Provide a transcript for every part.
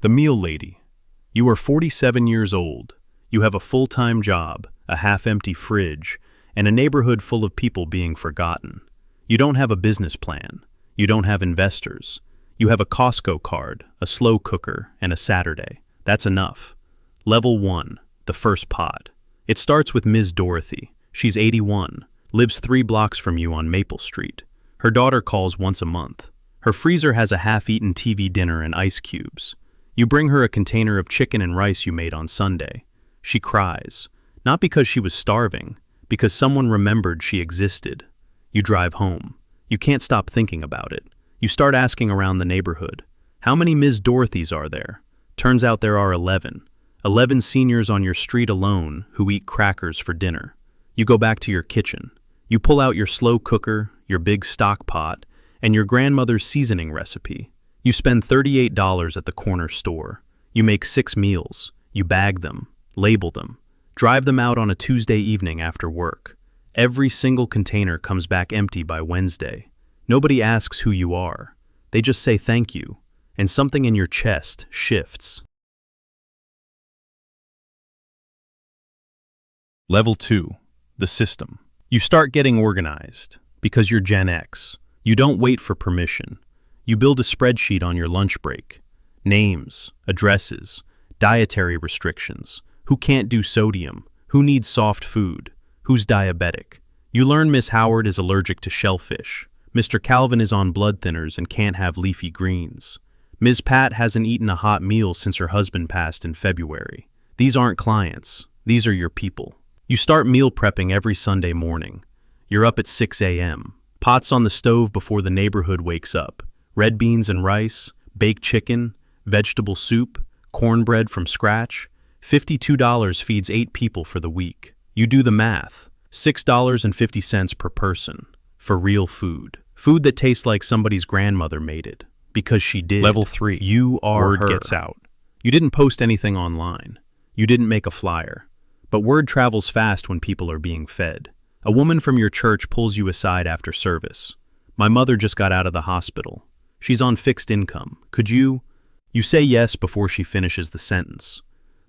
The meal lady. You are 47 years old. You have a full-time job, a half-empty fridge, and a neighborhood full of people being forgotten. You don't have a business plan. You don't have investors. You have a Costco card, a slow cooker, and a Saturday. That's enough. Level 1, the first pot. It starts with Ms. Dorothy. She's 81, lives 3 blocks from you on Maple Street. Her daughter calls once a month. Her freezer has a half-eaten TV dinner and ice cubes. You bring her a container of chicken and rice you made on Sunday. She cries, not because she was starving, because someone remembered she existed. You drive home. You can't stop thinking about it. You start asking around the neighborhood. How many Ms. Dorothys are there? Turns out there are 11. 11 seniors on your street alone who eat crackers for dinner. You go back to your kitchen. You pull out your slow cooker, your big stock pot, and your grandmother's seasoning recipe. You spend $38 at the corner store. You make 6 meals. You bag them, label them, drive them out on a Tuesday evening after work. Every single container comes back empty by Wednesday. Nobody asks who you are. They just say thank you, and something in your chest shifts. Level 2, the system. You start getting organized because you're Gen X. You don't wait for permission. You build a spreadsheet on your lunch break. Names, addresses, dietary restrictions, who can't do sodium, who needs soft food, who's diabetic. You learn Miss Howard is allergic to shellfish. Mr. Calvin is on blood thinners and can't have leafy greens. Ms. Pat hasn't eaten a hot meal since her husband passed in February. These aren't clients. These are your people. You start meal prepping every Sunday morning. You're up at 6 a.m. Pots on the stove before the neighborhood wakes up. Red beans and rice, baked chicken, vegetable soup, cornbread from scratch. $52 feeds 8 people for the week. You do the math. $6.50 per person for real food. Food that tastes like somebody's grandmother made it. Because she did. Level 3. You are Word her. gets out. You didn't post anything online. You didn't make a flyer. But word travels fast when people are being fed. A woman from your church pulls you aside after service. My mother just got out of the hospital. She's on fixed income. Could you? You say yes before she finishes the sentence.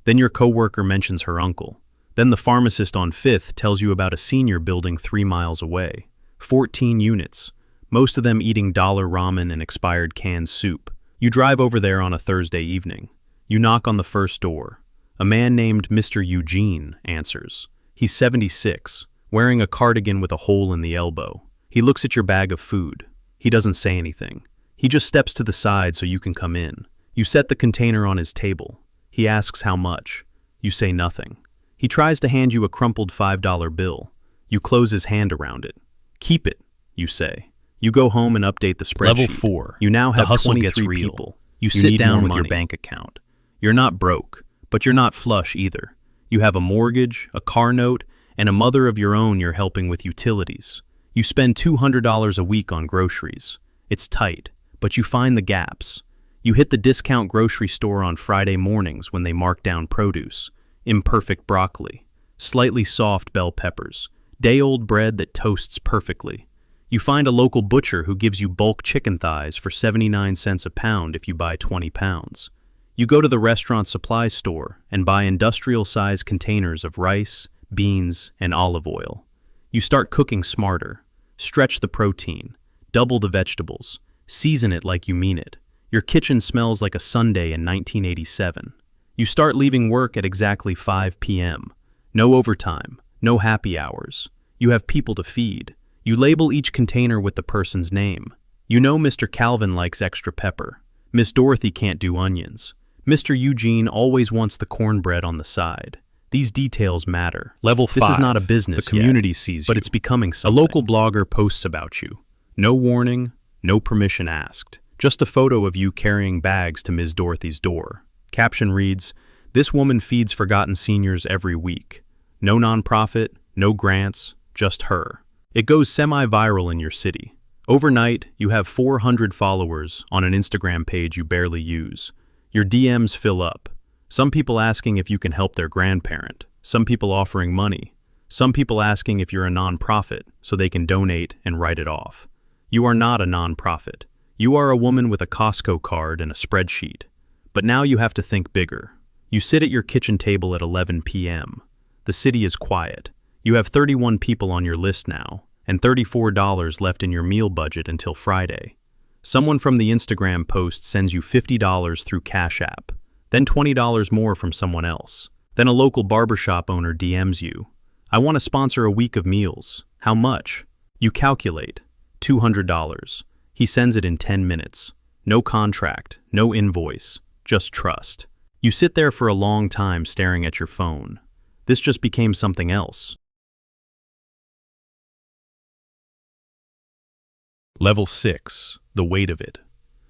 Then your coworker mentions her uncle. Then the pharmacist on 5th tells you about a senior building 3 miles away. 14 units, most of them eating dollar ramen and expired canned soup. You drive over there on a Thursday evening. You knock on the first door. A man named Mr. Eugene answers. He's 76, wearing a cardigan with a hole in the elbow. He looks at your bag of food. He doesn't say anything. He just steps to the side so you can come in. You set the container on his table. He asks how much. You say nothing. He tries to hand you a crumpled $5 bill. You close his hand around it. Keep it, you say. You go home and update the spreadsheet. Level 4. You now have The hustle 23 gets real. people. You You sit need down more with your money. bank account. You're not broke, but you're not flush either. You have a mortgage, a car note, and a mother of your own you're helping with utilities. You spend $200 a week on groceries. It's tight, but you find the gaps. You hit the discount grocery store on Friday mornings when they mark down produce. Imperfect broccoli, slightly soft bell peppers, day-old bread that toasts perfectly. You find a local butcher who gives you bulk chicken thighs for 79 cents a pound if you buy 20 pounds. You go to the restaurant supply store and buy industrial-sized containers of rice, beans, and olive oil. You start cooking smarter. Stretch the protein. Double the vegetables. Season it like you mean it. Your kitchen smells like a Sunday in 1987. You start leaving work at exactly 5 p.m. No overtime. No happy hours. You have people to feed. You label each container with the person's name. You know Mr. Calvin likes extra pepper. Miss Dorothy can't do onions. Mr. Eugene always wants the cornbread on the side. These details matter. Level 5. This is not a business The community yet, sees but you. it's becoming A something. local blogger posts about you. No warning, no permission asked. Just a photo of you carrying bags to Ms. Dorothy's door. Caption reads, "This woman feeds forgotten seniors every week. No nonprofit, no grants, just her." It goes semi-viral in your city. Overnight, you have 400 followers on an Instagram page you barely use. Your DMs fill up. Some people asking if you can help their grandparent. Some people offering money. Some people asking if you're a nonprofit so they can donate and write it off. You are not a nonprofit. You are a woman with a Costco card and a spreadsheet. But now you have to think bigger. You sit at your kitchen table at 11 p.m. The city is quiet. You have 31 people on your list now, and $34 left in your meal budget until Friday. Someone from the Instagram post sends you $50 through Cash App, then $20 more from someone else. Then a local barbershop owner DMs you. I want to sponsor a week of meals. How much? You calculate. $200. He sends it in 10 minutes. No contract, no invoice, just trust. You sit there for a long time staring at your phone. This just became something else. Level 6. The weight of it.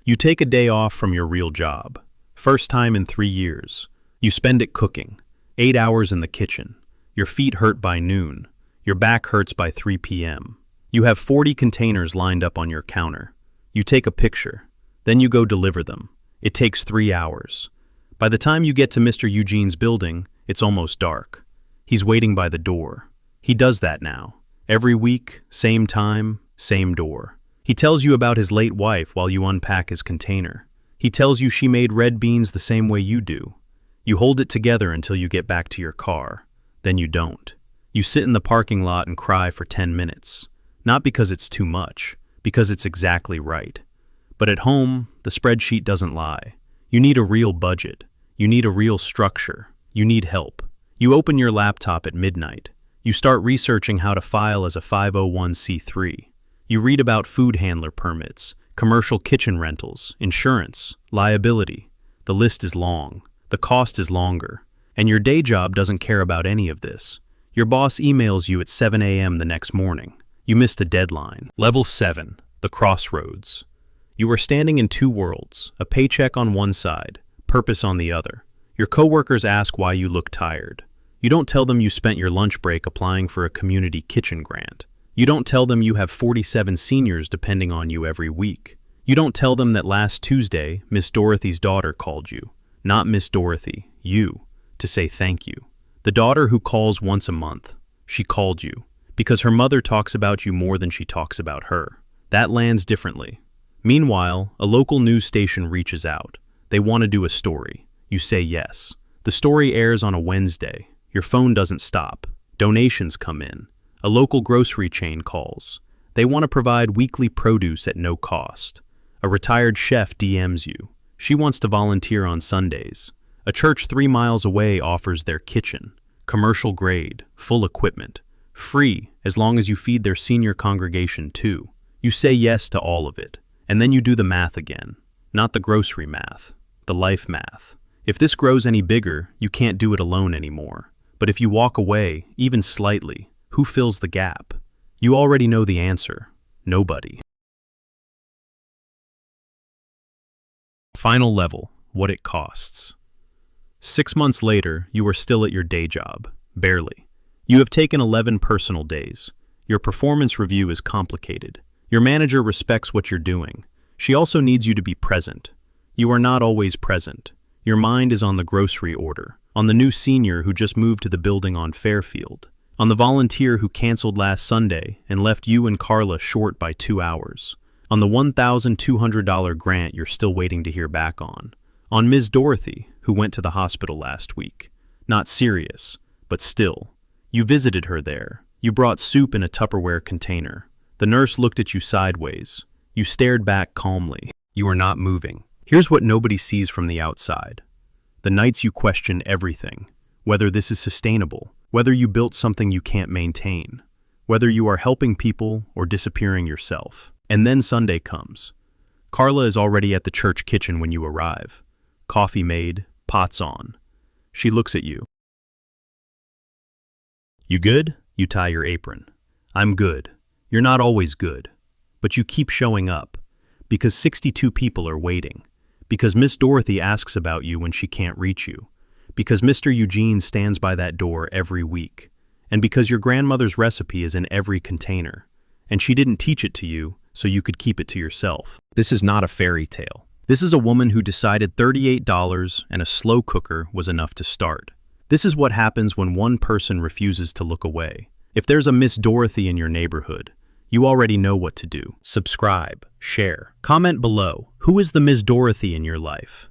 You take a day off from your real job. First time in 3 years. You spend it cooking. 8 hours in the kitchen. Your feet hurt by noon. Your back hurts by 3 p.m. You have 40 containers lined up on your counter. You take a picture. Then you go deliver them. It takes 3 hours. By the time you get to Mr. Eugene's building, it's almost dark. He's waiting by the door. He does that now. Every week, same time, same door. He tells you about his late wife while you unpack his container. He tells you she made red beans the same way you do. You hold it together until you get back to your car. Then you don't. You sit in the parking lot and cry for 10 minutes. Not because it's too much, because it's exactly right. But at home, the spreadsheet doesn't lie. You need a real budget. You need a real structure. You need help. You open your laptop at midnight. You start researching how to file as a 501c3. You read about food handler permits, commercial kitchen rentals, insurance, liability. The list is long. The cost is longer. And your day job doesn't care about any of this. Your boss emails you at 7 a.m. the next morning. You missed a deadline. Level 7. The crossroads. You are standing in two worlds, a paycheck on one side, purpose on the other. Your coworkers ask why you look tired. You don't tell them you spent your lunch break applying for a community kitchen grant. You don't tell them you have 47 seniors depending on you every week. You don't tell them that last Tuesday, Miss Dorothy's daughter called you. Not Miss Dorothy, you, to say thank you. The daughter who calls once a month. She called you because her mother talks about you more than she talks about her. That lands differently. Meanwhile, a local news station reaches out. They want to do a story. You say yes. The story airs on a Wednesday. Your phone doesn't stop. Donations come in. A local grocery chain calls. They want to provide weekly produce at no cost. A retired chef DMs you. She wants to volunteer on Sundays. A church 3 miles away offers their kitchen. Commercial grade, full equipment. Free, as long as you feed their senior congregation too. You say yes to all of it. And then you do the math again. Not the grocery math. The life math. If this grows any bigger, you can't do it alone anymore. But if you walk away, even slightly, who fills the gap? You already know the answer. Nobody. Final level, what it costs. 6 months later, you are still at your day job. Barely. You have taken 11 personal days. Your performance review is complicated. Your manager respects what you're doing. She also needs you to be present. You are not always present. Your mind is on the grocery order, on the new senior who just moved to the building on Fairfield, on the volunteer who canceled last Sunday and left you and Carla short by 2 hours, on the $1,200 grant you're still waiting to hear back on Ms. Dorothy, who went to the hospital last week. Not serious, but still. You visited her there. You brought soup in a Tupperware container. The nurse looked at you sideways. You stared back calmly. You are not moving. Here's what nobody sees from the outside. The nights you question everything. Whether this is sustainable, whether you built something you can't maintain, whether you are helping people or disappearing yourself. And then Sunday comes. Carla is already at the church kitchen when you arrive. Coffee made, pots on. She looks at you. You good? You tie your apron. I'm good. You're not always good. But you keep showing up. Because 62 people are waiting. Because Miss Dorothy asks about you when she can't reach you. Because Mr. Eugene stands by that door every week. And because your grandmother's recipe is in every container. And she didn't teach it to you, so you could keep it to yourself. This is not a fairy tale. This is a woman who decided $38 and a slow cooker was enough to start. This is what happens when one person refuses to look away. If there's a Miss Dorothy in your neighborhood, you already know what to do. Subscribe, share, comment below. Who is the Miss Dorothy in your life?